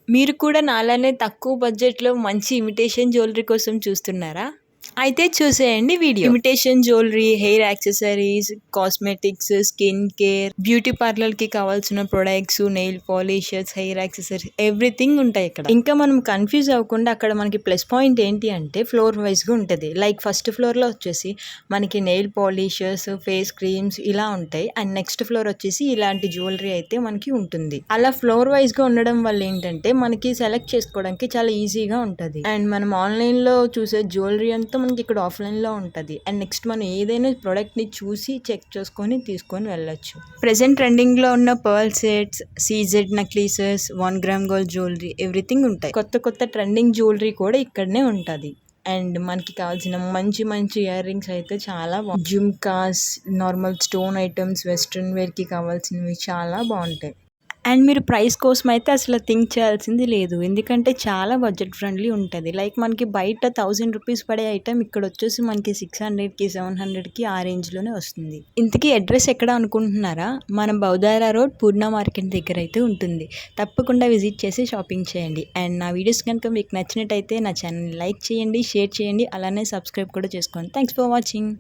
మీరు కూడా నాలానే తక్కువ బడ్జెట్‌లో మంచి ఇమిటేషన్ జ్యువెలరీ కోసం చూస్తున్నారా? అయితే చూసేయండి video. Imitation jewellery, hair accessories, cosmetics, skin care, beauty పార్లర్‌కి కావాల్సిన products, nail polishes, hair accessories everything ఉంటాయి ఇక్కడ. ఇంకా మనం కన్‌ఫ్యూజ్ అవ్వకుండా అక్కడ మనకి ప్లస్ పాయింట్ ఏంటి అంటే ఫ్లోర్ వైస్‌గా ఉంటది. లైక్ ఫస్ట్ ఫ్లోర్‌లో వచ్చేసి మనకి నెయిల్ పాలిషెస్, ఫేస్ క్రీమ్స్ ఇలా ఉంటాయి. అండ్ నెక్స్ట్ ఫ్లోర్ వచ్చేసి ఇలాంటి జ్యువెలరీ అయితే మనకి ఉంటుంది. అలా ఫ్లోర్ వైస్‌గా ఉండడం వల్ల ఏంటంటే మనకి సెలెక్ట్ చేసుకోవడానికి చాలా ఈజీగా ఉంటది. అండ్ మనం ఆన్‌లైన్‌లో చూసే జ్యువెలరీ అంతా మనకి ఇక్కడ ఆఫ్లైన్‌లో ఉంటది. అండ్ నెక్స్ట్ మనం ఏదైనా ప్రోడక్ట్‌ని చూసి చెక్ చేసుకొని తీసుకొని వెళ్ళొచ్చు. ప్రెజెంట్ ట్రెండింగ్‌లో ఉన్న pearl sets, CZ necklaces, 1 gram gold jewellery everything ఉంటాయి. కొత్త కొత్త ట్రెండింగ్ జ్యువెలరీ కూడా ఇక్కడనే ఉంటది. అండ్ మనకి కావాల్సిన మంచి మంచి ఇయర్ రింగ్స్ అయితే చాలా jhumkas, normal stone items, western వేర్‌కి కావాల్సినవి చాలా బాగుంటాయి. అండ్ మీరు ప్రైస్ కోసం అయితే అసలు థింక్ చేయాల్సింది లేదు. ఎందుకంటే చాలా బడ్జెట్ ఫ్రెండ్లీ ఉంటుంది. లైక్ మనకి బయట ₹1000 పడే ఐటెం ఇక్కడ వచ్చేసి మనకి 600కి 700కి ఆ రేంజ్లోనే వస్తుంది. ఇంతకీ అడ్రస్ ఎక్కడ అనుకుంటున్నారా? మన బౌదారా రోడ్ పూర్ణ మార్కెట్ దగ్గర అయితే ఉంటుంది. తప్పకుండా విజిట్ చేసి షాపింగ్ చేయండి. అండ్ నా వీడియోస్ కనుక మీకు నచ్చినట్టయితే నా ఛానల్ని లైక్ చేయండి, షేర్ చేయండి, అలానే సబ్స్క్రైబ్ కూడా చేసుకోండి. Thanks for watching.